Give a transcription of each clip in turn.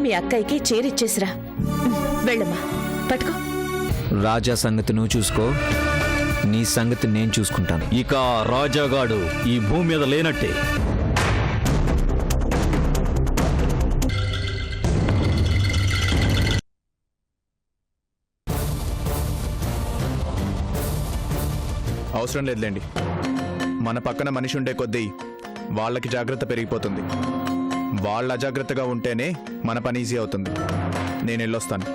మీ అక్కయ్యకి చేరిచ్చేసిరా. వెళ్ళమ్మా, పట్టుకో. రాజా సంగతి నువ్వు చూసుకో, నీ సంగతి నేను చూసుకుంటాను. ఇక రాజాగాడు ఈ భూమి మీద లేనట్టే. అవసరం లేదులేండి. మన పక్కన మనిషి ఉండే కొద్దీ వాళ్ళకి జాగ్రత్త పెరిగిపోతుంది. వాళ్ళ అజాగ్రత్తగా ఉంటేనే మన పని ఈజీ అవుతుంది. నేను వెళ్ళొస్తాను.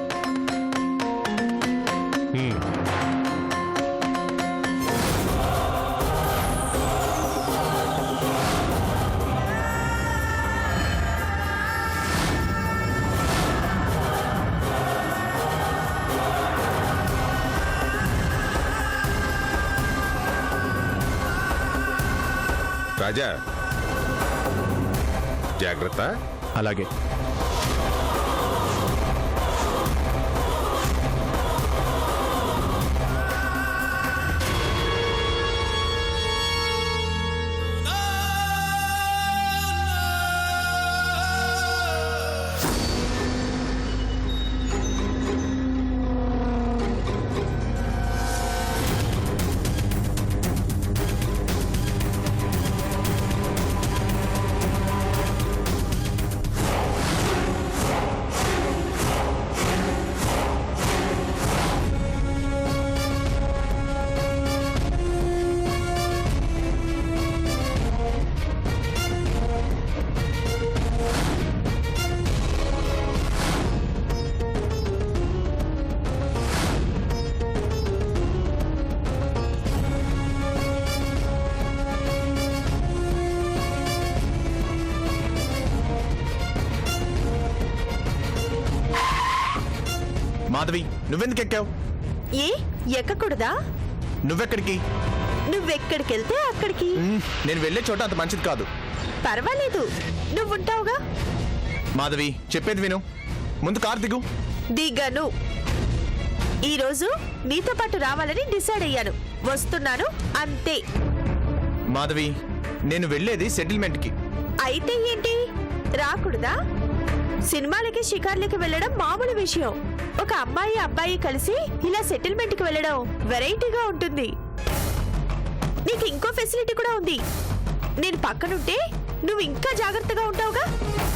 రాజా, జాగ్రత్త. అలాగే. మాధవి, నువ్వెందుకు ఎక్కావు? ఏ ఎక్కకూడదా? నువ్వెక్కడికి? నువ్వెక్కడికి వెళ్తే అక్కడికి. నేను వెళ్ళే చోట అంత మంచిది కాదు. పర్వాలేదు, నువ్వుంటావుగా. మాధవి, చెప్పేది విను. ముందు కారు దిగు. దిగను. ఈరోజు నీతో పాటు రావాలని డిసైడ్ అయ్యాను. వస్తున్నాను అంతే. మాధవి, నేను వెళ్ళేది సెటిల్మెంట్కి. అయితే ఏంటి, రాకూడదా? సినిమాలకి షికార్లకి వెళ్ళడం మామూలు విషయం. ఒక అమ్మాయి అబ్బాయి కలిసి ఇలా సెటిల్మెంట్ కి వెళ్ళడం వెరైటీగా ఉంటుంది. నీకు ఇంకో ఫెసిలిటీ కూడా ఉంది. నేను పక్కనుంటే నువ్వు ఇంకా జాగ్రత్తగా ఉంటావుగా.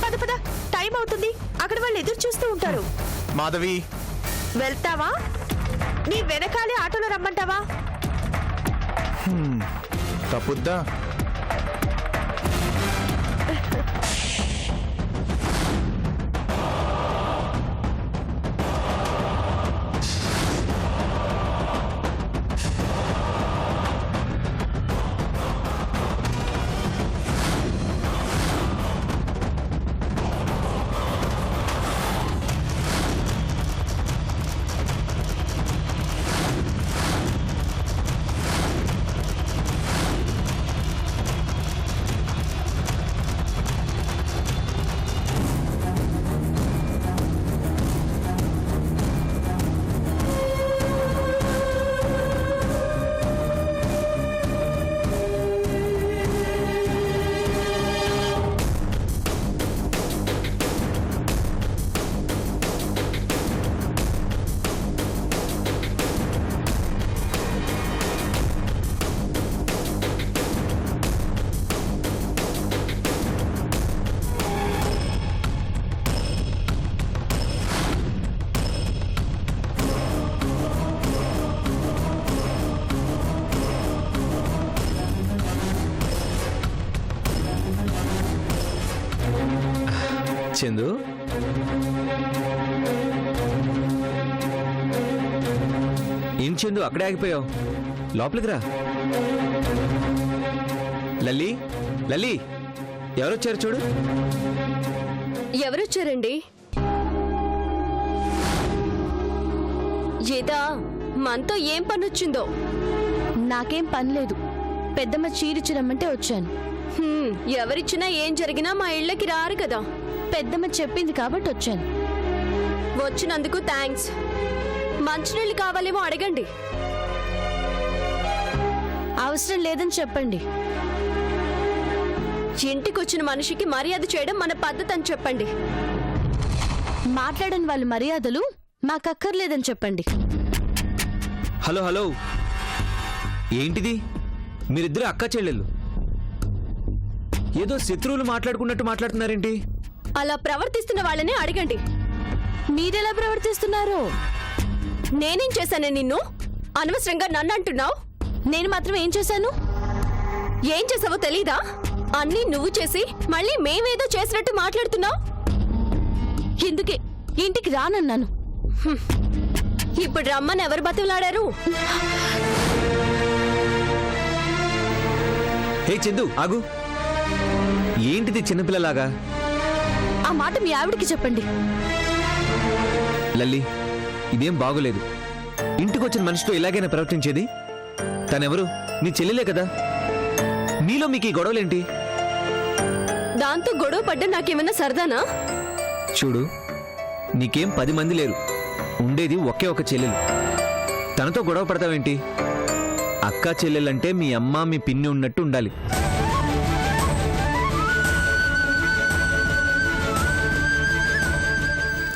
పద పద, టైం అవుతుంది. అక్కడ వాళ్ళు ఎదురు చూస్తూ ఉంటారు. మాధవి, వెళ్తావా? నీ వెనకాలే ఆటోలో రమ్మంటావా? తప్పుద్దా? చందు, ఏం చందు అక్కడే ఆగిపోయావు? లోపలికి రా. లల్లి, లల్లి, ఎవరొచ్చారు చూడు. ఎవరొచ్చారండి? ఏదా మనతో ఏం పనొచ్చిందో? నాకేం పనిలేదు. పెద్దమ్మ చీరిచ్చి రమ్మంటే వచ్చాను. ఎవరిచ్చినా ఏం జరిగినా మా ఇళ్ళకి రారు కదా. పెద్దమ్మ చెప్పింది కాబట్టి వచ్చాను. వచ్చినందుకు థ్యాంక్స్. మంచినీళ్ళు కావాలేమో అడగండి. అవసరం లేదని చెప్పండి. ఇంటికొచ్చిన మనిషికి మర్యాద చేయడం మన పద్ధతి అని చెప్పండి. మాట్లాడని వాళ్ళ మర్యాదలు మాకక్కర్లేదని చెప్పండి. హలో హలో, ఏంటిది? మీరిద్దరు అక్క చెల్లెళ్ళు ఏదో శత్రువులు మాట్లాడుకున్నట్టు మాట్లాడుతున్నారేంటి? అలా ప్రవర్తిస్తున్న వాళ్ళని అడగండి. మీరెలా ప్రవర్తిస్తున్నారో? నేనేం చేశానే నిన్ను? అనవసరంగా నన్ను అంటున్నావు. నేను మాత్రం ఏం చేశాను? ఏం చేసావో తెలీదా? అన్నీ నువ్వు చేసి మళ్ళీ మేమేదో చేసినట్టు మాట్లాడుతున్నావు. ఎందుకే ఇంటికి రానన్నాను. ఇప్పుడు రమ్మని ఎవరు బతులాడారు? హే చందు, ఆగు. ఏంటిది చిన్నపిల్లలాగా? ఆ మాట మీ ఆవిడికి చెప్పండి. లల్లి, ఇదేం బాగోలేదు. ఇంటికొచ్చిన మనిషితో ఇలాగైనా ప్రవర్తించేది? తనెవరు? నీ చెల్లెలే కదా. మీలో మీకు ఈ గొడవలేంటి? దాంతో గొడవ పడ్డా నాకేమన్నా సరదానా? చూడు, నీకేం 10 మంది లేరు, ఉండేది ఒకే ఒక చెల్లెలు. తనతో గొడవ పడతావేంటి? అక్కా చెల్లెలంటే మీ అమ్మ మీ పిన్ని ఉన్నట్టు ఉండాలి.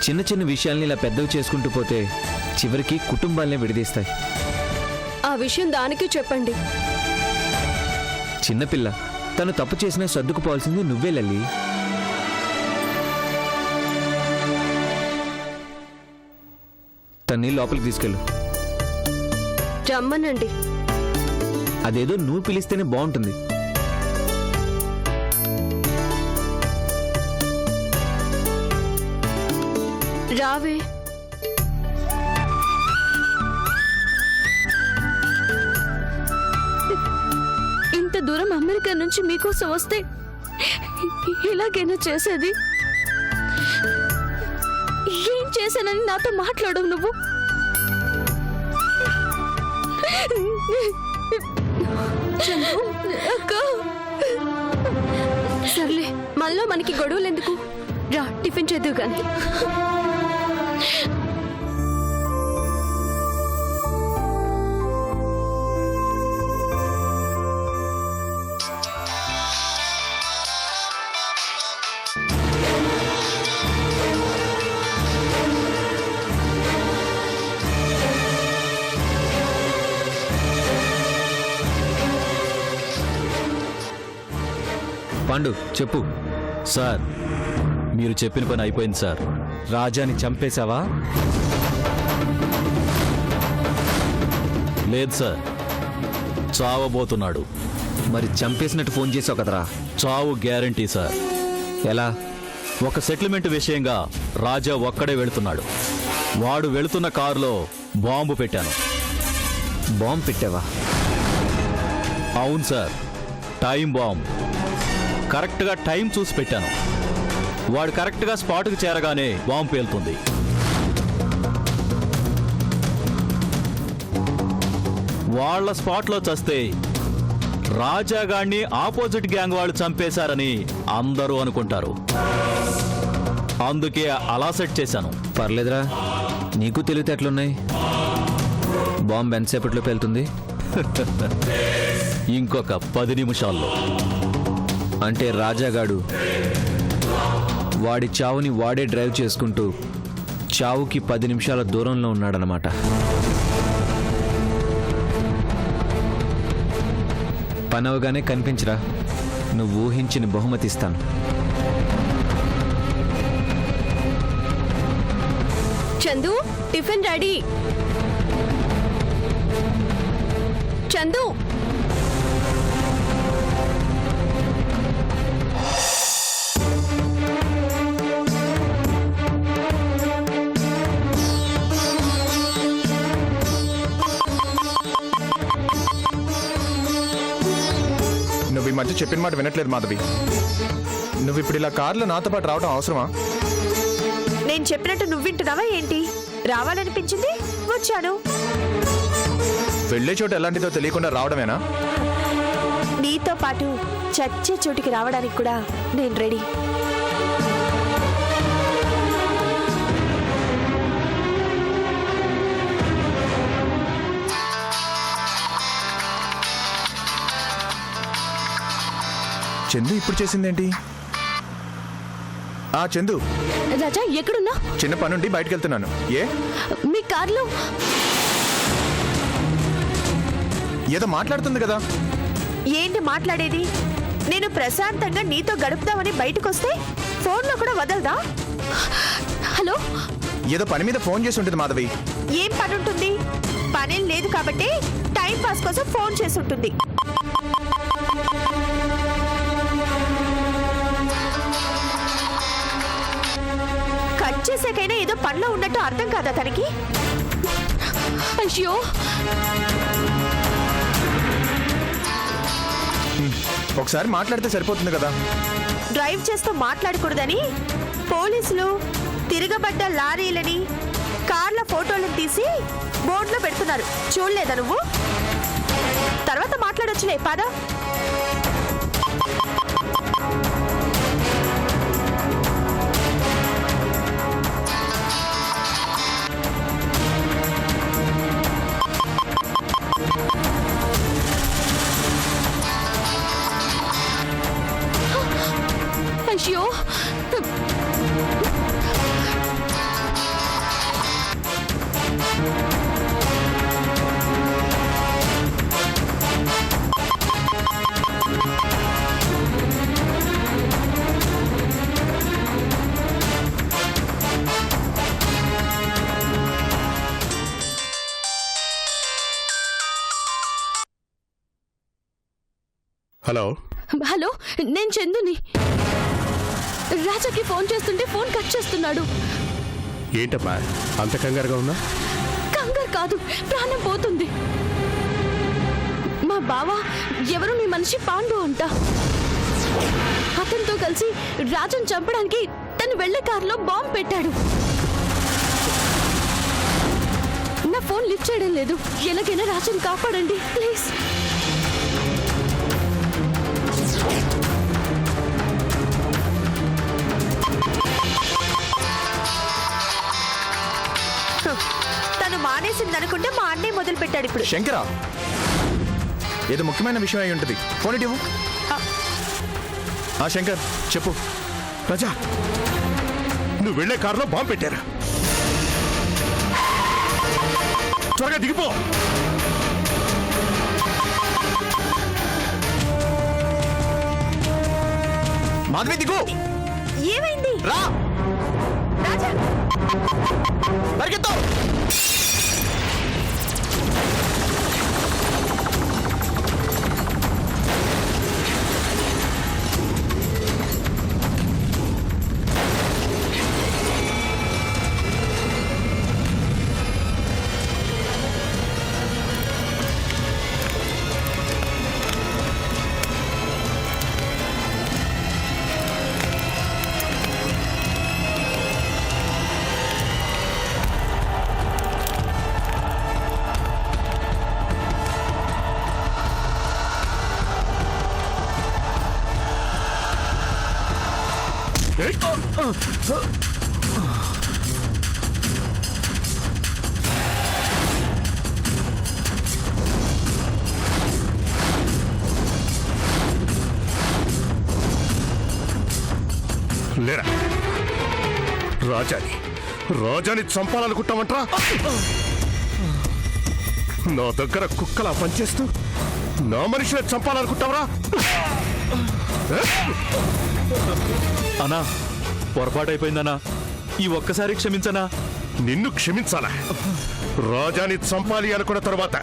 చిన్న చిన్న విషయాల్ని ఇలా పెద్దవి చేసుకుంటూ పోతే చివరికి కుటుంబాలనే విడదీస్తాయి. ఆ విషయం దానికి చెప్పండి. చిన్నపిల్ల, తను తప్పు చేసినా సర్దుకుపోవాల్సింది నువ్వే లల్లి. తన్ని లోపలికి తీసుకెళ్ళు. రమ్మనండి. అదేదో నువ్వు పిలిస్తేనే బాగుంటుంది. రావే. ఇంత దూరం అమెరికా నుంచి మీకోసం వస్తే ఇలాగైనా చేసేది? ఏం చేశానని నాతో మాట్లాడవు నువ్వు? అక్క, సర్లే, మళ్ళీ మనకి గొడవలు ఎందుకు? రా, టిఫిన్ చేద్దు గాని. పాండు, చెప్పు. సార్, మీరు చెప్పిన పని అయిపోయింది సార్. రాజాని చంపేశావా? లేదు సార్, చావబోతున్నాడు. మరి చంపేసినట్టు ఫోన్ చేసావు కదరా. చావు గ్యారంటీ సార్. ఎలా? ఒక సెటిల్మెంట్ విషయంగా రాజా ఒక్కడే వెళుతున్నాడు. వాడు వెళుతున్న కారులో బాంబు పెట్టాను. బాంబు పెట్టావా? అవును సార్, టైం బాంబ్. కరెక్ట్గా టైం చూసి పెట్టాను. వాడు కరెక్ట్గా స్పాట్కి చేరగానే బాంబు పేలుతుంది. వాళ్ళ స్పాట్లో చస్తే రాజాగాడిని ఆపోజిట్ గ్యాంగ్ వాళ్ళు చంపేశారని అందరూ అనుకుంటారు. అందుకే అలా సెట్ చేశాను. పర్లేదురా, నీకు తెలివితేటలున్నాయి. బాంబు ఎంతసేపట్లో పేలుతుంది? ఇంకొక 10 నిమిషాల్లో. అంటే రాజాగాడు వాడి చావుని వాడే డ్రైవ్ చేసుకుంటూ చావుకి 10 నిమిషాల దూరంలో ఉన్నాడనమాట. పనవగానే కనిపించరా, నువ్వు ఊహించిన బహుమతి ఇస్తాను. Chandu, tiffin ready. చందు, నువ్వు ఈ మధ్య చెప్పిన మాట వినట్లేదు మాధవి. నువ్వు ఇప్పుడు ఇలా కార్లో నాతో పాటు రావడం అవసరమా? నేను చెప్పినట్టు నువ్వు వింటున్నావా ఏంటి? రావాలనిపించింది, వచ్చాను. వెళ్ళే చోటు ఎలాంటిదో తెలియకుండా రావడమేనా? నీతో పాటు చచ్చే చోటికి రావడానికి కూడా నేను రెడీ. చందు ఇప్పుడు చేసిందేంటి? ఆ చందు, రాజా ఎక్కడున్నా? చిన్న పనుండి బయటకు వెళ్తున్నాను. ఏ మీ కార్లో ఏదో మాట్లాడుతుంది కదా. ఏంటి మాట్లాడేది? నేను ప్రశాంతంగా నీతో గడుపుదామని బయటకొస్తే ఫోన్లో కూడా వదలదా? హలో, ఏదో పని మీద ఫోన్ చేసి ఉంటుంది మాధవి. ఏం పని ఉంటుంది? పనేం లేదు కాబట్టి టైం పాస్ కోసం ఫోన్ చేసి ఉంటుంది. కట్ చేసాకైనా ఏదో పనిలో ఉన్నట్టు అర్థం కాదా తనకి? అయ్యో ఒకసారి మాట్లాడితే సరిపోతుంది కదా. డ్రైవ్ చేస్తూ మాట్లాడకూడదని పోలీసులు తిరగబడ్డ లారీలని కార్ల ఫోటోలను తీసి బోర్డులో పెడుతున్నారు. చూడలేదా నువ్వు? తర్వాత మాట్లాడొచ్చులే, పద. అయ్యో హలో హలో, నేను చందుని. రాజాకి ఫోన్ చేస్తుంటే ఫోన్ కట్ చేస్తున్నాడు. ఏంటమ్మా అంత కంగారుగా ఉన్నా? కంగారు కాదు, ప్రాణం పోతుంది. మా బావ ఎవరు నీ మనిషి పాండు అంట. అతనితో కలిసి రాజుని చంపడానికి తను వెళ్లే కారులో బాంబు పెట్టాడు. నా ఫోన్ లిఫ్ట్ చేయడం లేదు. ఎలాగైనా రాజుని కాపాడండి ప్లీజ్. తను మానేసింది అనుకుంటే మా అన్నయ్య మొదలు పెట్టాడు ఇప్పుడు. శంకరా, ఏదో ముఖ్యమైన విషయం అయి ఉంటుంది. ఫోన్ ఇవ్వు. ఆ శంకర్ చెప్పు. రాజా, నువ్వు వెళ్లే కారులో బాంబు పెట్టారు. త్వరగా దిగిపో. మాధవి దిగు. ఏమైంది? రా, రాజా, పరిగెత్తు. లేరా, రాజాని చంపాలనుకుంటామంటరా? నా దగ్గర కుక్కలా పనిచేస్తూ నా మనిషిని చంపాలనుకుంటావరా? అన్నా, పొరపాటైపోయిందన్నా. ఈ ఒక్కసారి క్షమించనా? నిన్ను క్షమించాలా? రాజాని చంపాలి అనుకున్న తర్వాత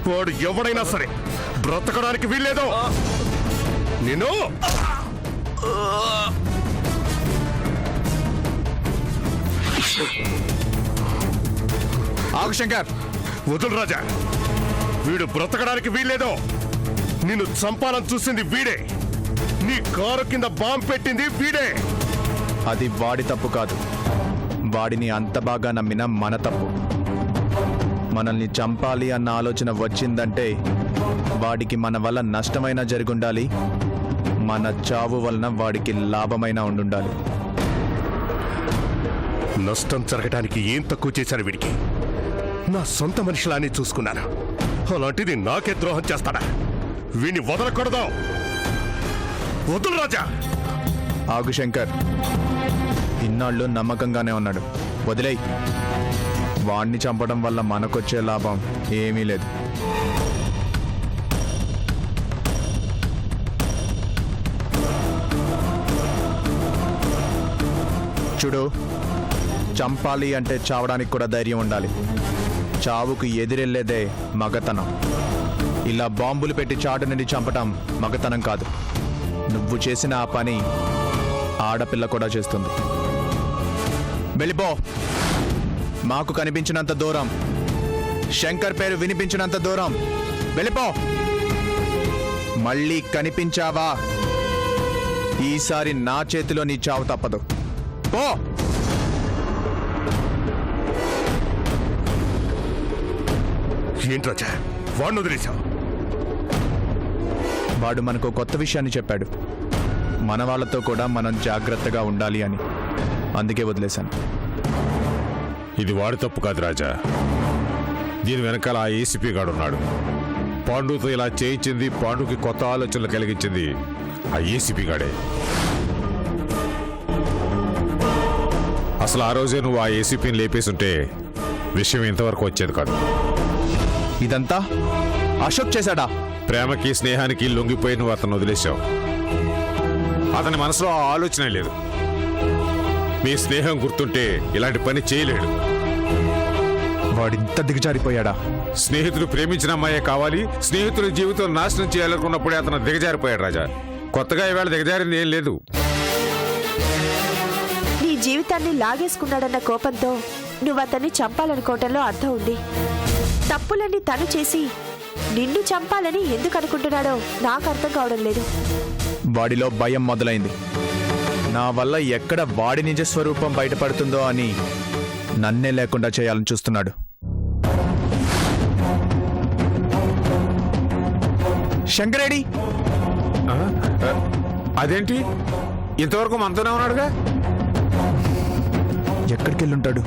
వాడు ఎవడైనా సరే బ్రతకడానికి వీల్లేదు. నిన్ను ఆగు శంకర్. వదులు రాజా, వీడు బ్రతకడానికి వీల్లేదు. నిన్ను చంపాలని చూసింది వీడే. నీ కారు కింద బాంబు పెట్టింది వీడే. అది వాడి తప్పు కాదు, వాడిని అంత బాగా నమ్మిన మన తప్పు. మనల్ని చంపాలి అన్న ఆలోచన వచ్చిందంటే వాడికి మన వల్ల నష్టమైనా జరుగుండాలి, మన చావు వలన వాడికి లాభమైనా ఉండుండాలి. నష్టం జరగడానికి ఏం తక్కువ చేశాను వీడికి? నా సొంత మనిషిలానే చూసుకున్నాను. అలాంటిది నాకే ద్రోహం చేస్తాడా? వీడిని వదలకూడదు. వదులు రాజా. ఆగు శంకర్. ఇన్నాళ్ళు నమ్మకంగానే ఉన్నాడు. వదిలేయ్. వాణ్ణి చంపడం వల్ల మనకొచ్చే లాభం ఏమీ లేదు. చూడు, చంపాలి అంటే చావడానికి కూడా ధైర్యం ఉండాలి. చావుకు ఎదిరెళ్లేదే మగతనం. ఇలా బాంబులు పెట్టి చాటు నుండి చంపటం మగతనం కాదు. నువ్వు చేసిన ఆ పని ఆడపిల్ల కూడా చేస్తుంది. వెళ్ళిపో. మాకు కనిపించినంత దూరం, శంకర్ పేరు వినిపించినంత దూరం వెళ్ళిపో. మళ్ళీ కనిపించావా, ఈసారి నా చేతిలో నీ చావు తప్పదు. పో. ఏంటి రాజా వాడిని వదిలేశావు? వాడు మనకు కొత్త విషయాన్ని చెప్పాడు. మన వాళ్ళతో కూడా మనం జాగ్రత్తగా ఉండాలి అని. అందుకే వదిలేశాను. ఇది వాడి తప్పు కాదు రాజా. దీని వెనకాల ఆ ఏసీపీ గాడు ఉన్నాడు. పాండుతో ఇలా చేయించింది, పాండుకి కొత్త ఆలోచనలు కలిగించింది ఆ ఏసీపీ గాడే. అసలు ఆ రోజే నువ్వు ఆ ఏసీపీని లేపేసుంటే విషయం ఇంతవరకు వచ్చేది కాదు. ఇదంతా అశోక్ చేశాడా? ప్రేమకి స్నేహానికి లొంగిపోయి నువ్వు అతను వదిలేశావు. అతని మనసులో ఆ ఆలోచనే లేదు. మీ స్నేహం గుర్తుంటే ఇలాంటి పని చేయలేడు. వాడింత దిగజారిపోయాడా? స్నేహితుడు ప్రేమించిన అమ్మాయే కావాలి, స్నేహితుడి జీవితం నాశనం చేయాలనుకున్నప్పుడే అతను దిగజారిపోయాడు రాజా. కొత్తగా ఈవేళ దిగజారింది ఏం లేదు. నీ జీవితాన్ని లాగేసుకున్నాడన్న కోపంతో నువ్వు అతన్ని చంపాలనుకోవటంలో అర్థం ఉంది. తప్పులన్నీ తను చేసి నిన్ను చంపాలని ఎందుకు అనుకుంటున్నాడో నాకు అర్థం కావడం లేదు. వాడిలో భయం మొదలైంది. నా వల్ల ఎక్కడ వాడి నిజ స్వరూపం బయటపడుతుందో అని నన్నే లేకుండా చేయాలని చూస్తున్నాడు. శంకరేడి? అదేంటి ఇంతవరకు మనతోనే ఉన్నాడుగా? ఎక్కడికి వెళ్ళుంటాడు?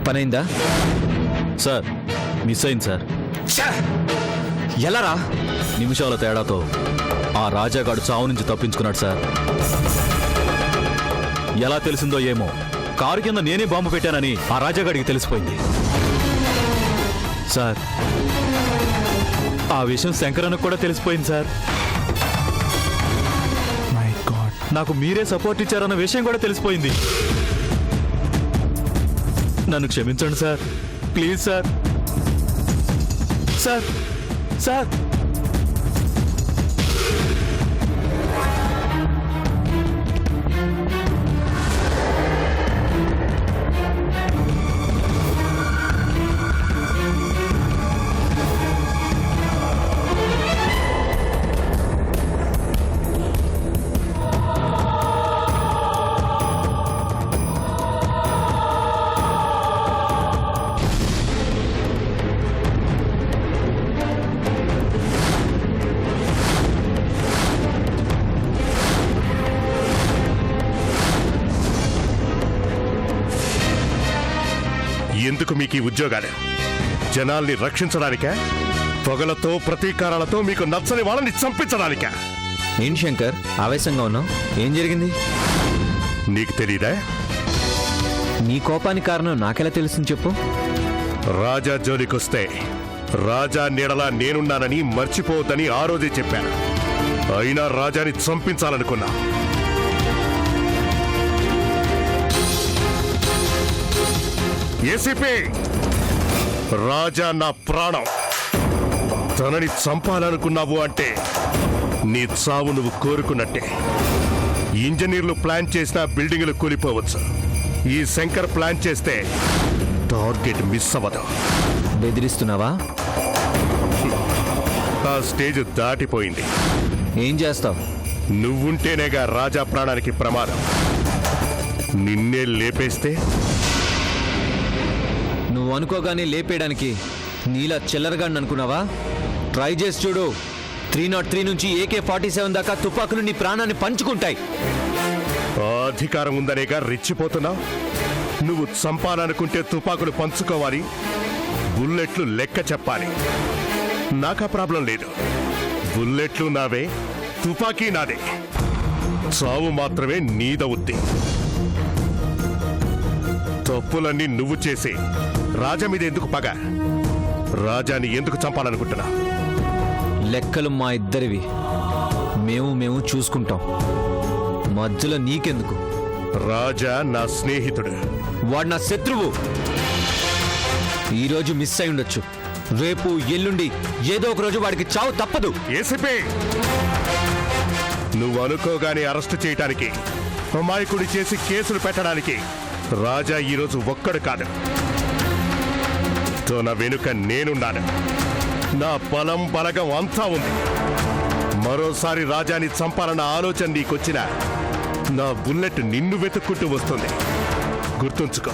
పనైందా? సార్ మిస్ అయింది సార్. ఎలా రా? నిమిషాల తేడాతో ఆ రాజాగాడు చావు నుంచి తప్పించుకున్నాడు సార్. ఎలా తెలిసిందో ఏమో, కారు కింద నేనే బాంబు పెట్టానని ఆ రాజాగాడికి తెలిసిపోయింది సార్. ఆ విషయం శంకరన్నకు కూడా తెలిసిపోయింది సార్. My God. నాకు మీరే సపోర్ట్ ఇచ్చారన్న విషయం కూడా తెలిసిపోయింది. నన్ను క్షమించండి sir, please sir. Sir sir ఎందుకు మీకు ఈ ఉద్యోగాలు? జనాల్ని రక్షించడానికా? పొగలతో ప్రతీకారాలతో మీకు నచ్చని వాళ్ళని చంపించడానికా? ఏంటి శంకర్ ఆవేశంగా ఉన్నావు? ఏం జరిగింది? నీకు తెలీదా? నీ కోపానికి కారణం నాకెలా తెలుస్తుంది చెప్పు. రాజా జోలికొస్తే రాజా నీడలా నేనున్నానని మర్చిపోవద్దని ఆ రోజే చెప్పాను. అయినా రాజాని చంపించాలనుకున్నా. ఏసీపీ, రాజా నా ప్రాణం. తనని చంపాలనుకున్నావు అంటే నీ చావు నువ్వు కోరుకున్నట్టే. ఇంజనీర్లు ప్లాన్ చేసిన బిల్డింగులు కూలిపోవచ్చు. ఈ శంకర్ ప్లాన్ చేస్తే టార్గెట్ మిస్ అవ్వదు. బెదిరిస్తున్నావా? ఆ స్టేజ్ దాటిపోయింది. ఏం చేస్తావు? నువ్వుంటేనేగా రాజా ప్రాణానికి ప్రమాదం. నిన్నే లేపేస్తే? నువ్వు అనుకోగానే లేపేయడానికి నీలా చిల్లరగాడిని అనుకున్నావా? ట్రై చేసి చూడు. 303 నుంచి AK-47 దాకా తుపాకులు నీ ప్రాణాన్ని పంచుకుంటాయి. ఆ అధికారం ఉందనేగా రెచ్చిపోతున్నావు. నువ్వు చంపాలనుకుంటే తుపాకులు పంచుకోవాలి, బుల్లెట్లు లెక్క చెప్పాలి. నాకా ప్రాబ్లం లేదు. బుల్లెట్లు నావే, తుపాకీ నాదే. చావు మాత్రమే నీదవుద్ది. తప్పులన్నీ నువ్వు చేసి రాజా మీద ఎందుకు పగ? రాజాని ఎందుకు చంపాలనుకుంటున్నా? లెక్కలు మా ఇద్దరివి. మేము చూసుకుంటాం. మధ్యలో నీకెందుకు? రాజా నా స్నేహితుడు. వాడు నా శత్రువు. ఈరోజు మిస్ అయి ఉండొచ్చు, రేపు ఎల్లుండి ఏదో ఒక రోజు వాడికి చావు తప్పదు. ఏసీపీ, నువ్వు అనుకోగానే అరెస్ట్ చేయటానికి, అమాయకుడి చేసి కేసులు పెట్టడానికి రాజా ఈరోజు ఒక్కడు కాదు. తన వెనుక నేనున్నాను. నా బలం బలగం అంతా ఉంది. మరోసారి రాజాని చంపాలన్న ఆలోచన నీకొచ్చినా నా బుల్లెట్ నిన్ను వెతుక్కుంటూ వస్తుంది. గుర్తుంచుకో.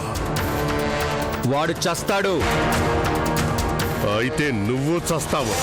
వాడు చస్తాడు. అయితే నువ్వు చస్తావు.